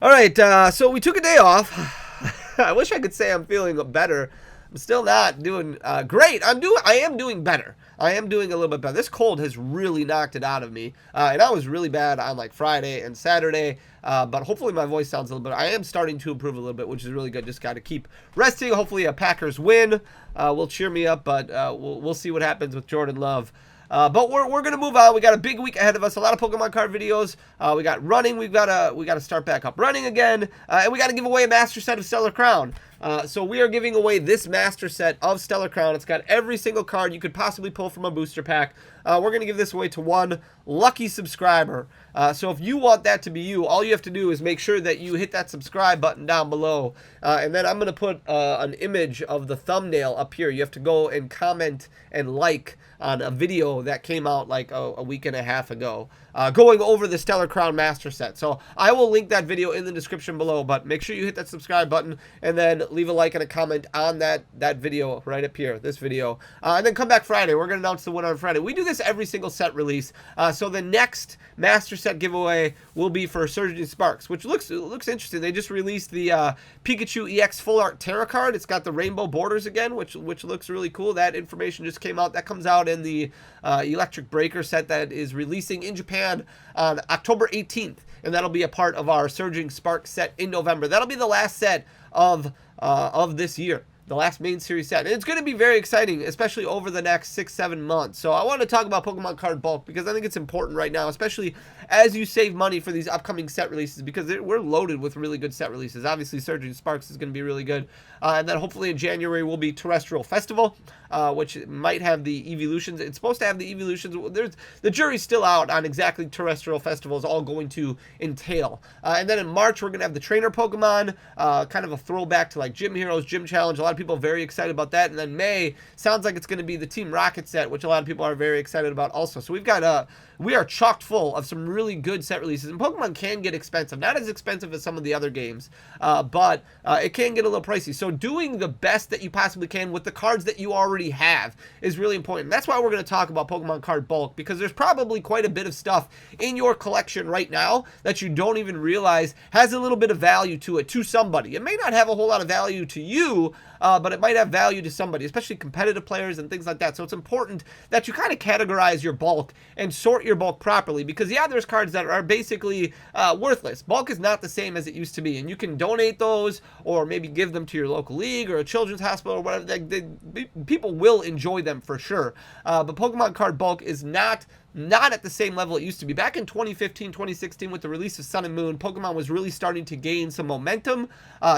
All right, so we took a day off. I wish I could say I'm feeling better. I'm still not doing great. I am doing better. I am doing a little bit better. This cold has really knocked it out of me, and I was really bad on like Friday and Saturday. But hopefully my voice sounds a little better. I am starting to improve a little bit, which is really good. Just got to keep resting. Hopefully a Packers win will cheer me up, but we'll see what happens with Jordan Love. But we're gonna move on. We got a big week ahead of us. A lot of Pokemon card videos. We got running. We gotta start back up running again, and we gotta give away a master set of Stellar Crown. So we are giving away this master set of Stellar Crown. It's got every single card you could possibly pull from a booster pack. We're gonna give this away to one lucky subscriber. So if you want that to be you, all you have to do is make sure that you hit that subscribe button down below, and then I'm gonna put an image of the thumbnail up here. You have to go and comment and like on a video that came out like a week and a half ago, going over the Stellar Crown Master Set. So I will link that video in the description below, but make sure you hit that subscribe button and then leave a like and a comment on that video right up here, this video. And then come back Friday. We're going to announce the winner on Friday. We do this every single set release. So the next Master Set giveaway will be for Surging Sparks, which looks interesting. They just released the Pikachu EX Full Art Terra card. It's got the rainbow borders again, which looks really cool. That information just came out. That comes out in the Electric Breaker set that is releasing in Japan on October 18th, and that'll be a part of our Surging Sparks set in November. That'll be the last set of this year, the last main series set, and it's going to be very exciting, especially over the next 6-7 months. So I want to talk about Pokemon Card Bulk because I think it's important right now, especially as you save money for these upcoming set releases, because we're loaded with really good set releases. Obviously Surging Sparks is going to be really good, and then hopefully in January will be Terrestrial Festival, which might have the evolutions. It's supposed to have the evolutions. The jury's still out on exactly Terrestrial Festival is all going to entail. And then in March we're going to have the Trainer Pokemon, kind of a throwback to like Gym Heroes, Gym Challenge. A lot of people are very excited about that. And then May sounds like it's going to be the Team Rocket set, which a lot of people are very excited about also. So we are chocked full of some really good set releases, and Pokemon can get expensive. Not as expensive as some of the other games, but it can get a little pricey. So doing the best that you possibly can with the cards that you already have is really important. That's why we're going to talk about Pokemon Card Bulk, because there's probably quite a bit of stuff in your collection right now that you don't even realize has a little bit of value to it, to somebody. It may not have a whole lot of value to you, but it might have value to somebody, especially competitive players and things like that. So it's important that you kind of categorize your bulk and sort your bulk properly, because yeah, there's cards that are basically worthless. Bulk is not the same as it used to be, and you can donate those or maybe give them to your local league or a children's hospital or whatever. People will enjoy them for sure, but Pokemon Card Bulk is not at the same level it used to be. Back in 2015, 2016, with the release of Sun and Moon, Pokemon was really starting to gain some momentum,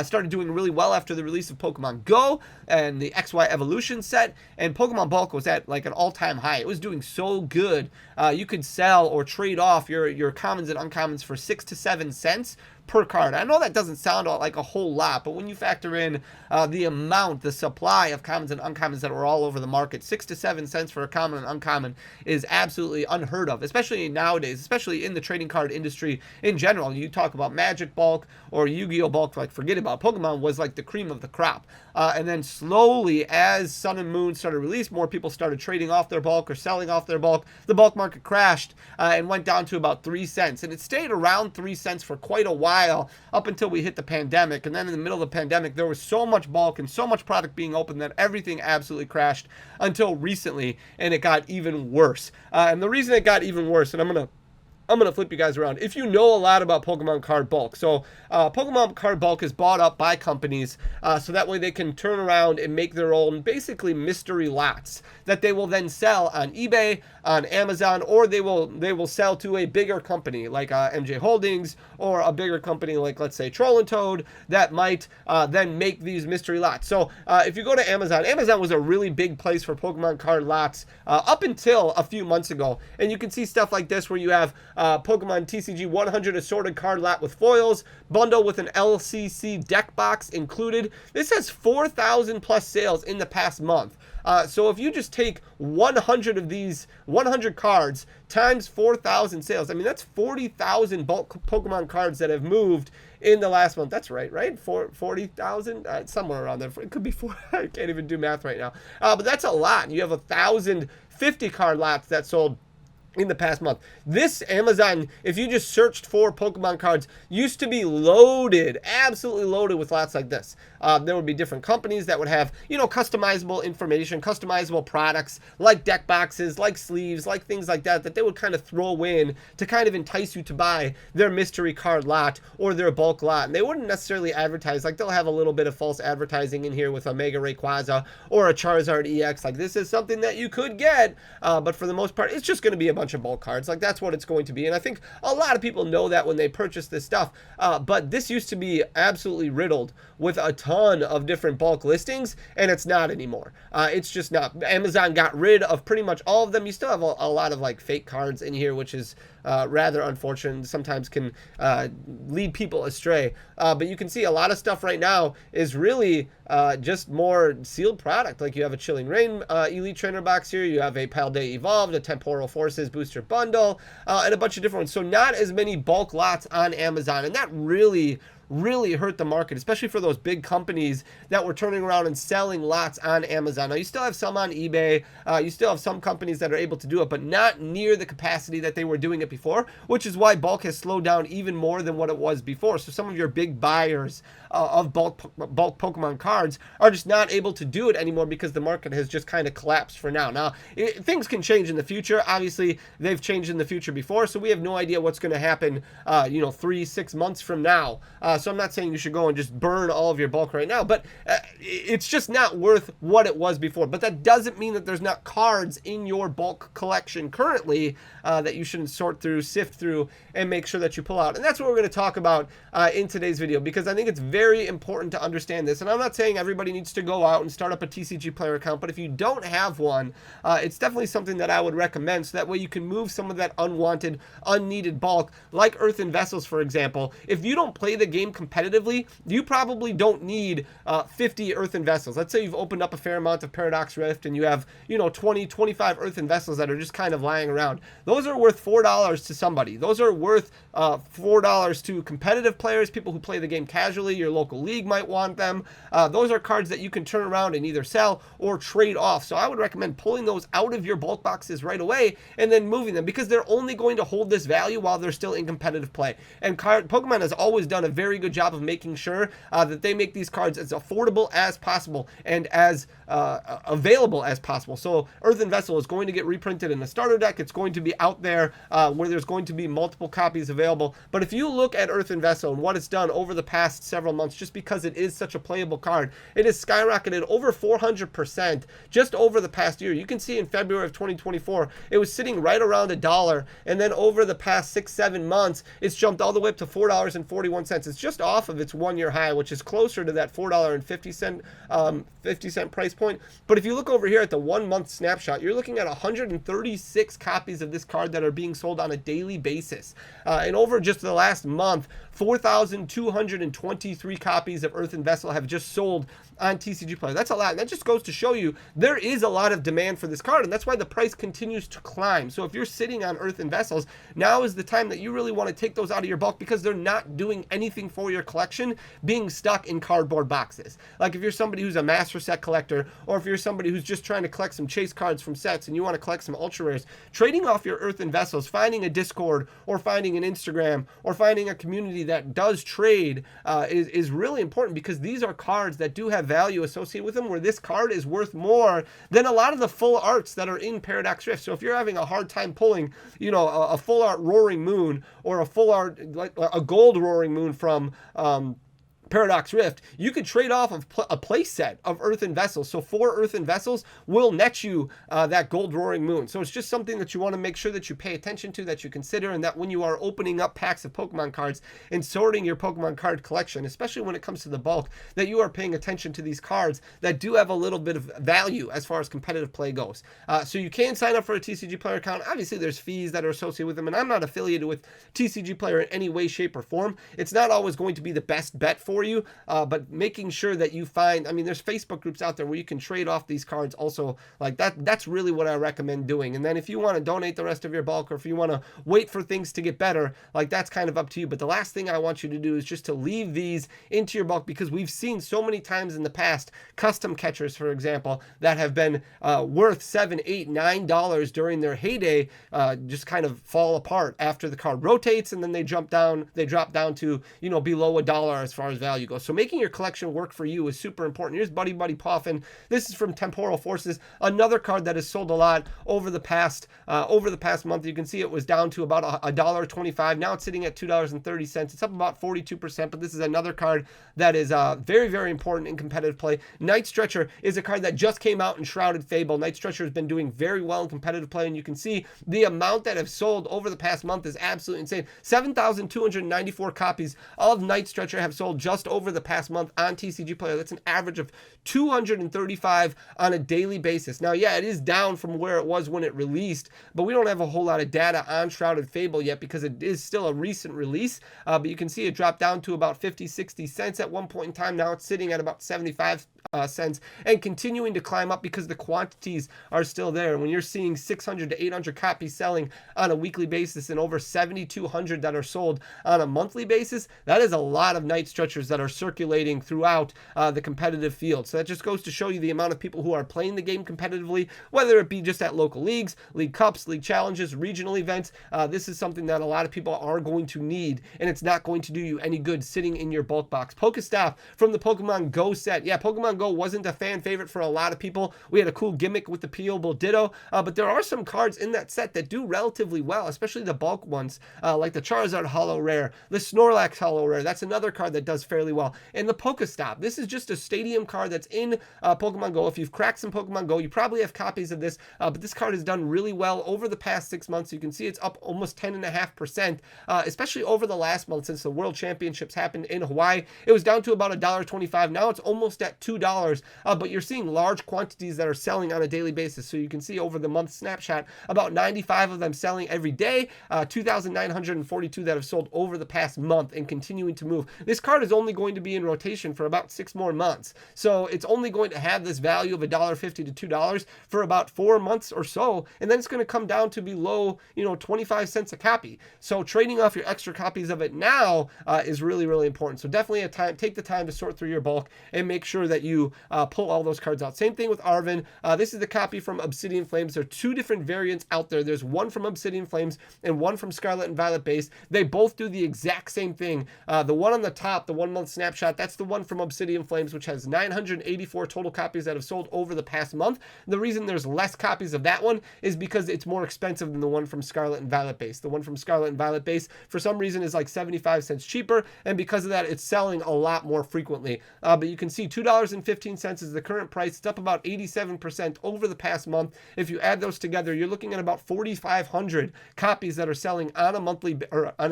started doing really well after the release of Pokemon Go and the XY Evolution set, and Pokemon Bulk was at like an all-time high. It was doing so good. You could sell or trade off your commons and uncommons for 6 to 7 cents per card. I know that doesn't sound like a whole lot, but when you factor in the supply of commons and uncommons that were all over the market, 6 to 7 cents for a common and uncommon is absolutely unheard of, especially nowadays, especially in the trading card industry in general. You talk about Magic Bulk or Yu-Gi-Oh! Bulk, like forget about it. Pokemon was like the cream of the crop. And then slowly, as Sun and Moon started to release, more people started trading off their bulk or selling off their bulk. The bulk market crashed and went down to about 3 cents. And it stayed around 3 cents for quite a while up until we hit the pandemic. And then in the middle of the pandemic, there was so much bulk and so much product being opened that everything absolutely crashed until recently, and it got even worse. And the reason it got even worse, and I'm gonna flip you guys around. If you know a lot about Pokemon Card Bulk, so Pokemon Card Bulk is bought up by companies, so that way they can turn around and make their own basically mystery lots that they will then sell on eBay, on Amazon, or they will sell to a bigger company like MJ Holdings, or a bigger company like, let's say, Troll and Toad, that might then make these mystery lots. So if you go to Amazon was a really big place for Pokemon card lots up until a few months ago, and you can see stuff like this where you have Pokemon TCG 100 assorted card lot with foils, bundle with an LCC deck box included. This has 4,000 plus sales in the past month. So if you just take 100 of these 100 cards times 4,000 sales, I mean, that's 40,000 bulk Pokemon cards that have moved in the last month. That's right? 40,000? Somewhere around there. It could be 4. I can't even do math right now. But that's a lot. You have 1,050 card lots that sold in the past month. This Amazon, if you just searched for Pokemon cards, used to be loaded, absolutely loaded with lots like this. There would be different companies that would have, you know, customizable information, customizable products, like deck boxes, like sleeves, like things like that, that they would kind of throw in to kind of entice you to buy their mystery card lot or their bulk lot. And they wouldn't necessarily advertise, like they'll have a little bit of false advertising in here with a Mega Rayquaza or a Charizard EX. Like this is something that you could get, but for the most part, it's just going to be a bunch of bulk cards. Like that's what it's going to be. And I think a lot of people know that when they purchase this stuff, but this used to be absolutely riddled with a ton of different bulk listings, and it's not anymore. It's just not. Amazon got rid of pretty much all of them. You still have a lot of like fake cards in here, which is rather unfortunate, sometimes can lead people astray. But you can see a lot of stuff right now is really just more sealed product. Like you have a Chilling Reign Elite Trainer box here, you have a Paldea Evolved, a Temporal Forces booster bundle, and a bunch of different ones. So not as many bulk lots on Amazon, and that really hurt the market, especially for those big companies that were turning around and selling lots on Amazon. Now, you still have some on eBay. You still have some companies that are able to do it, but not near the capacity that they were doing it before, which is why bulk has slowed down even more than what it was before. So some of your big buyers of bulk Pokemon cards are just not able to do it anymore because the market has just kind of collapsed for now. Now, things can change in the future. Obviously, they've changed in the future before, so we have no idea what's going to happen, 3-6 months from now. So I'm not saying you should go and just burn all of your bulk right now, but it's just not worth what it was before. But that doesn't mean that there's not cards in your bulk collection currently that you shouldn't sort through, sift through, and make sure that you pull out. And that's what we're going to talk about in today's video, because I think it's very important to understand this. And I'm not saying everybody needs to go out and start up a TCG Player account, but if you don't have one, it's definitely something that I would recommend, so that way you can move some of that unwanted, unneeded bulk, like Earthen Vessels, for example. If you don't play the game competitively, you probably don't need 50 Earthen Vessels. Let's say you've opened up a fair amount of Paradox Rift and you have 20, 25 Earthen Vessels that are just kind of lying around. Those are worth $4 to somebody. Those are worth $4 to competitive players, people who play the game casually. Your local league might want them. Those are cards that you can turn around and either sell or trade off. So I would recommend pulling those out of your bulk boxes right away and then moving them, because they're only going to hold this value while they're still in competitive play. And Pokemon has always done a very good job of making sure that they make these cards as affordable as possible and as available as possible. So Earthen Vessel is going to get reprinted in a starter deck. It's going to be out there where there's going to be multiple copies available. But if you look at Earthen Vessel and what it's done over the past several months, just because it is such a playable card, it has skyrocketed over 400% just over the past year. You can see in February of 2024, it was sitting right around $1, and then over the past 6-7 months, it's jumped all the way up to $4.41. It's just off of its one-year high, which is closer to that $4.50 price point. But if you look over here at the 1 month snapshot, you're looking at 136 copies of this card that are being sold on a daily basis. And over just the last month, 4,223 copies of Earthen Vessel have just sold on TCG Player. That's a lot, and that just goes to show you there is a lot of demand for this card, and that's why the price continues to climb. So if you're sitting on Earthen Vessels, now is the time that you really want to take those out of your bulk, because they're not doing anything for your collection being stuck in cardboard boxes. Like if you're somebody who's a master set collector, or if you're somebody who's just trying to collect some chase cards from sets and you want to collect some ultra rares, trading off your Earthen Vessels, finding a Discord or finding an Instagram or finding a community that does trade is really important, because these are cards that do have value associated with them, where this card is worth more than a lot of the full arts that are in Paradox Rift. So if you're having a hard time pulling, a full art Roaring Moon, or a full art, like a gold Roaring Moon from Paradox Rift, you could trade off of a play set of Earthen Vessels. So 4 Earthen Vessels will net you that gold Roaring Moon. So it's just something that you want to make sure that you pay attention to, that you consider, and that when you are opening up packs of Pokemon cards and sorting your Pokemon card collection, especially when it comes to the bulk, that you are paying attention to these cards that do have a little bit of value as far as competitive play goes. So you can sign up for a TCG Player account. Obviously, there's fees that are associated with them, and I'm not affiliated with TCG Player in any way, shape, or form. It's not always going to be the best bet for for you, but making sure that you find, I mean, there's Facebook groups out there where you can trade off these cards also. Like that's really what I recommend doing. And then if you want to donate the rest of your bulk, or if you want to wait for things to get better, like that's kind of up to you. But the last thing I want you to do is just to leave these into your bulk, because we've seen so many times in the past custom catchers, for example, that have been worth $7, $8, $9 during their heyday, just kind of fall apart after the card rotates, and then they drop down to, you know, below $1 as far as value goes. So making your collection work for you is super important. Here's Buddy Puffin. This is from Temporal Forces, another card that has sold a lot over the past month. You can see it was down to about $1.25. Now it's sitting at $2.30. It's up about 42%, but this is another card that is very, very important in competitive play. Night Stretcher is a card that just came out in Shrouded Fable. Night Stretcher has been doing very well in competitive play, and you can see the amount that have sold over the past month is absolutely insane. 7,294 copies of Night Stretcher have sold just over the past month on TCG Player. That's an average of 235 on a daily basis. Now, yeah, it is down from where it was when it released, but we don't have a whole lot of data on Shrouded Fable yet because it is still a recent release. But you can see it dropped down to about 50, 60 cents at one point in time. Now it's sitting at about 75 cents and continuing to climb up because the quantities are still there. When you're seeing 600 to 800 copies selling on a weekly basis and over 7,200 that are sold on a monthly basis, that is a lot of Night Stretchers that are circulating throughout the competitive field. So that just goes to show you the amount of people who are playing the game competitively, whether it be just at local leagues, league cups, league challenges, regional events. This is something that a lot of people are going to need, and it's not going to do you any good sitting in your bulk box. Pokestop from the Pokemon Go set. Yeah, Pokemon Go wasn't a fan favorite for a lot of people. We had a cool gimmick with the peelable Ditto, but there are some cards in that set that do relatively well, especially the bulk ones, like the Charizard Holo Rare, the Snorlax Holo Rare. That's another card that does fairly well. And the Pokestop. This is just a stadium card that's in Pokemon Go. If you've cracked some Pokemon Go, you probably have copies of this, but this card has done really well over the past 6 months. You can see it's up almost 10.5%, especially over the last month since the World Championships happened in Hawaii. It was down to about $1.25. Now it's almost at $2, but you're seeing large quantities that are selling on a daily basis. So you can see over the month snapshot, about 95 of them selling every day, 2,942 that have sold over the past month and continuing to move. This card is only going to be in rotation for about 6 more months. So it's only going to have this value of $1.50 to $2 for about 4 months or so, and then it's going to come down to below, 25 cents a copy. So trading off your extra copies of it now is really, really important. So definitely take the time to sort through your bulk and make sure that you pull all those cards out. Same thing with Arvin. This is the copy from Obsidian Flames. There are 2 different variants out there. There's one from Obsidian Flames and one from Scarlet and Violet base. They both do the exact same thing. The one on the top, the 1 month snapshot, that's the one from Obsidian Flames, which has 984 total copies that have sold over the past month. The reason there's less copies of that one is because it's more expensive than the one from Scarlet and Violet base. The one from Scarlet and Violet base, for some reason, is like 75 cents cheaper, and because of that, it's selling a lot more frequently. But you can see $2.15 is the current price. It's up about 87% over the past month. If you add those together, you're looking at about 4,500 copies that are selling on a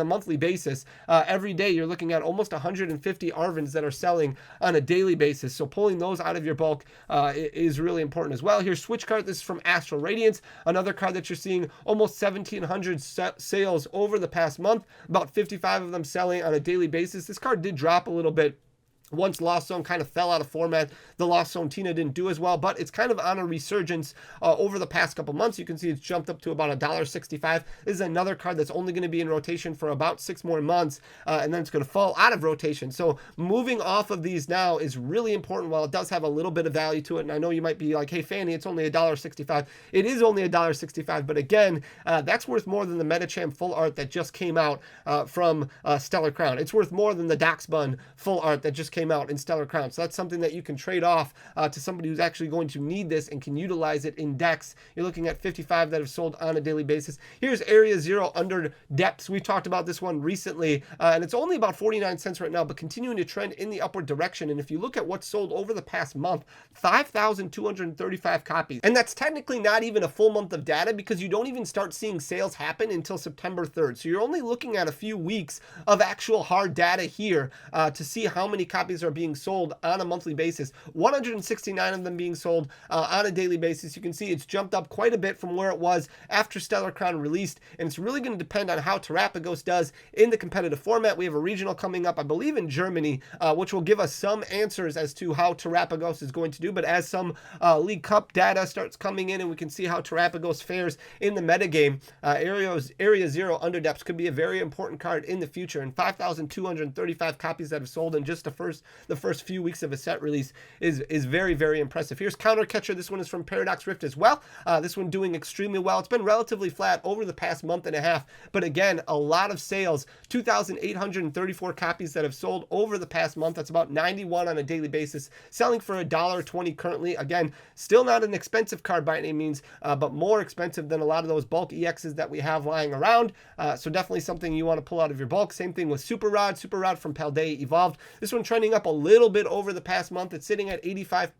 monthly basis. Every day, you're looking at almost 150 Arvins that are selling on a daily basis. So pulling those out of your bulk is really important as well. Here's Switch Card. This is from Astral Radiance, another card that you're seeing almost 1,700 sales over the past month, about 55 of them selling on a daily basis. This card did drop a little bit once Lost Zone kind of fell out of format. The Lost Zone Tina didn't do as well, but it's kind of on a resurgence over the past couple months. You can see it's jumped up to about $1.65. This is another card that's only going to be in rotation for about 6 more months, and then it's going to fall out of rotation. So moving off of these now is really important. While it does have a little bit of value to it, and I know you might be like, hey, Fanny, it's only $1.65. It is only $1.65, but again, that's worth more than the Metacham full art that just came out from Stellar Crown. It's worth more than the Daxbun full art that just came out in Stellar Crown. So that's something that you can trade off to somebody who's actually going to need this and can utilize it in decks. You're looking at 55 that have sold on a daily basis. Here's Area Zero Under Depths. We've talked about this one recently, and it's only about 49 cents right now, but continuing to trend in the upward direction. And if you look at what's sold over the past month, 5,235 copies. And that's technically not even a full month of data because you don't even start seeing sales happen until September 3rd. So you're only looking at a few weeks of actual hard data here to see how many copies copies are being sold on a monthly basis, 169 of them being sold on a daily basis. You can see it's jumped up quite a bit from where it was after Stellar Crown released, and it's really going to depend on how Terrapagos does in the competitive format. We have a regional coming up, I believe in Germany, which will give us some answers as to how Terrapagos is going to do. But as some League Cup data starts coming in and we can see how Terrapagos fares in the metagame, Area Zero Underdepths could be a very important card in the future. And 5,235 copies that have sold in just the first few weeks of a set release is very, very impressive. Here's Counter Catcher. This one is from Paradox Rift as well. This one doing extremely well. It's been relatively flat over the past month and a half, but again, a lot of sales. 2,834 copies that have sold over the past month. That's about 91 on a daily basis, selling for $1.20 currently. Again, still not an expensive card by any means, but more expensive than a lot of those bulk EXs that we have lying around. So definitely something you want to pull out of your bulk. Same thing with Super Rod from Paldea Evolved. This one trending up a little bit over the past month. It's sitting at 85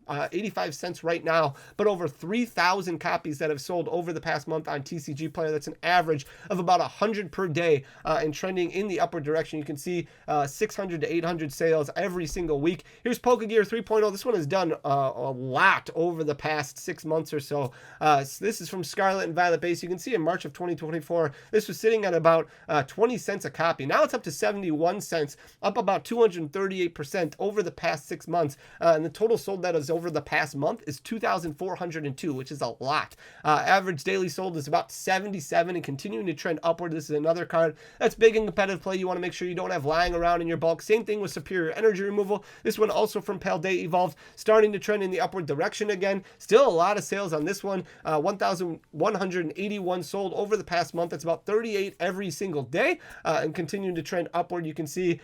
cents right now, but over 3,000 copies that have sold over the past month on TCG Player. That's an average of about 100 per day, and trending in the upward direction. You can see 600 to 800 sales every single week. Here's Pokegear 3.0. This one has done a lot over the past 6 months or so. This is from Scarlet and Violet Base. You can see in March of 2024, this was sitting at about 20 cents a copy. Now it's up to 71 cents, up about 238% over the past 6 months. And the total sold that is over the past month is 2,402, which is a lot. Average daily sold is about 77 and continuing to trend upward. This is another card that's big in competitive play. You want to make sure you don't have lying around in your bulk. Same thing with Superior Energy Removal. This one also from Paldea Evolved, starting to trend in the upward direction again. Still a lot of sales on this one. 1,181 sold over the past month. That's about 38 every single day, and continuing to trend upward. You can see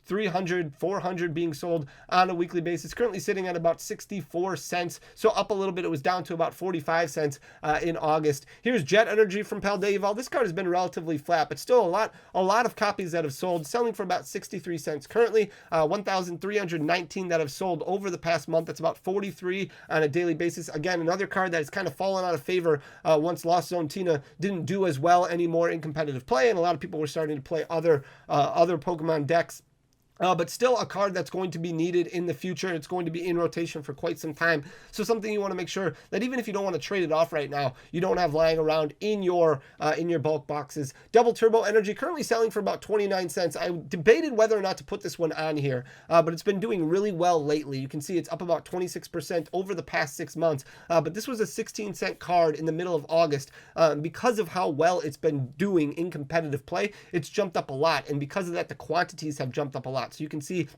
300, 400 being sold on a weekly basis. Currently sitting at about 64 cents. So up a little bit. It was down to about 45 cents in August. Here's Jet Energy from Paldea Evolved. This card has been relatively flat, but still a lot of copies that have sold, selling for about 63 cents currently. 1,319 that have sold over the past month. That's about 43 on a daily basis. Again, another card that has kind of fallen out of favor once Lost Zone Tina didn't do as well anymore in competitive play, and a lot of people were starting to play other Pokemon decks. But still a card that's going to be needed in the future. It's going to be in rotation for quite some time. So something you want to make sure that even if you don't want to trade it off right now, you don't have lying around in your bulk boxes. Double Turbo Energy currently selling for about 29 cents. I debated whether or not to put this one on here, but it's been doing really well lately. You can see it's up about 26% over the past 6 months. But this was a 16-cent card in the middle of August. Because of how well it's been doing in competitive play, it's jumped up a lot. And because of that, the quantities have jumped up a lot. So you can see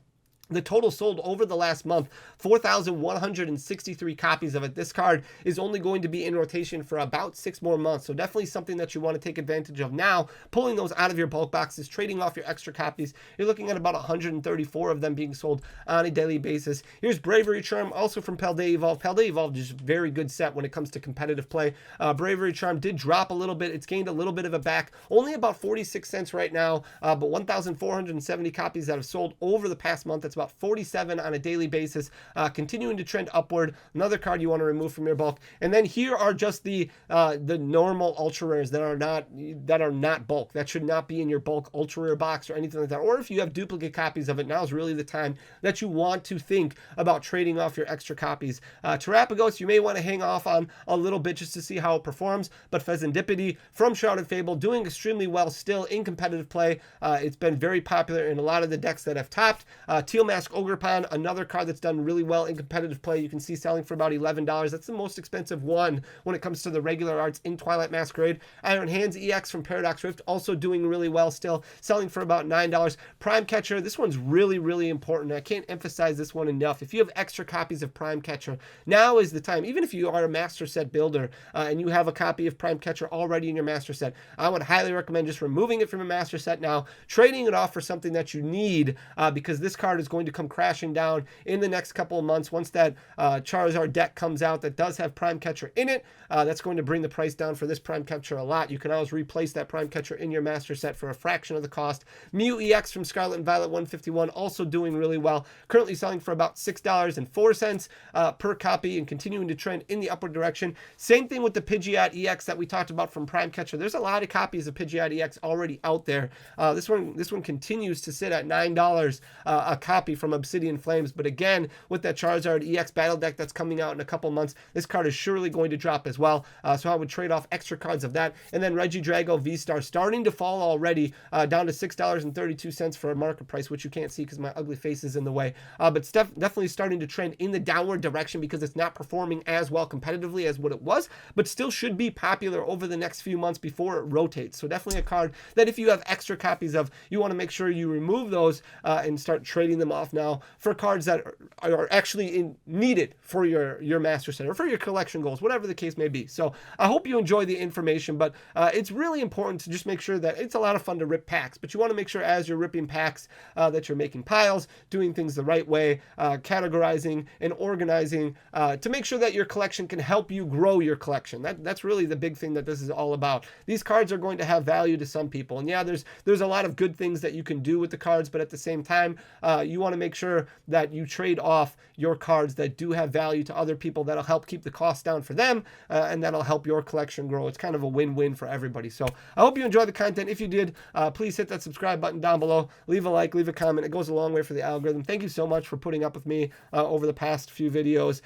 the total sold over the last month, 4,163 copies of it. This card is only going to be in rotation for about 6 more months. So definitely something that you want to take advantage of now, pulling those out of your bulk boxes, trading off your extra copies. You're looking at about 134 of them being sold on a daily basis. Here's Bravery Charm, also from Paldea Evolved. Paldea Evolved is a very good set when it comes to competitive play. Bravery Charm did drop a little bit. It's gained a little bit of a back, only about 46 cents right now, but 1,470 copies that have sold over the past month. That's about 47 on a daily basis, continuing to trend upward. Another card you want to remove from your bulk. And then here are just the normal ultra rares that are not bulk. That should not be in your bulk ultra rare box or anything like that. Or if you have duplicate copies of it, now is really the time that you want to think about trading off your extra copies. Terrapagos, you may want to hang off on a little bit just to see how it performs. But Pheasantipity from Shrouded Fable doing extremely well still in competitive play. It's been very popular in a lot of the decks that have topped. Teal Mask Ogrepon, another card that's done really well in competitive play. You can see selling for about $11. That's the most expensive one when it comes to the regular arts in Twilight Masquerade. Iron Hands EX from Paradox Rift, also doing really well still, selling for about $9. Prime Catcher, this one's really, really important. I can't emphasize this one enough. If you have extra copies of Prime Catcher, now is the time. Even if you are a master set builder and you have a copy of Prime Catcher already in your master set, I would highly recommend just removing it from your master set now, trading it off for something that you need, because this card is going to come crashing down in the next couple of months. Once that Charizard deck comes out that does have Prime Catcher in it, that's going to bring the price down for this Prime Catcher a lot. You can always replace that Prime Catcher in your master set for a fraction of the cost. Mew EX from Scarlet and Violet 151, also doing really well. Currently selling for about $6.04 per copy and continuing to trend in the upward direction. Same thing with the Pidgeot EX that we talked about from Prime Catcher. There's a lot of copies of Pidgeot EX already out there. This one continues to sit at $9 a copy. copy from Obsidian Flames. But again, with that Charizard EX battle deck that's coming out in a couple months, this card is surely going to drop as well. So I would trade off extra cards of that. And then Regidrago V-Star starting to fall already, down to $6.32 for a market price, which you can't see because my ugly face is in the way. But it's definitely starting to trend in the downward direction because it's not performing as well competitively as what it was, but still should be popular over the next few months before it rotates. So definitely a card that if you have extra copies of, you want to make sure you remove those and start trading them off now for cards that are actually needed for your master set or for your collection goals, whatever the case may be. So I hope you enjoy the information, but it's really important to just make sure that it's a lot of fun to rip packs, but you want to make sure as you're ripping packs that you're making piles, doing things the right way, categorizing and organizing to make sure that your collection can help you grow your collection. That's really the big thing that this is all about. These cards are going to have value to some people, and yeah, there's a lot of good things that you can do with the cards, but at the same time, you want to make sure that you trade off your cards that do have value to other people. That'll help keep the cost down for them, and that'll help your collection grow. It's kind of a win-win for everybody. So I hope you enjoyed the content. If you did, please hit that subscribe button down below, leave a like, leave a comment. It goes a long way for the algorithm. Thank you so much for putting up with me over the past few videos.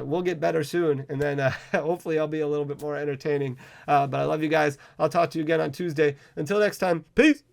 We'll get better soon, and then hopefully I'll be a little bit more entertaining. But I love you guys. I'll talk to you again on Tuesday. Until next time, peace.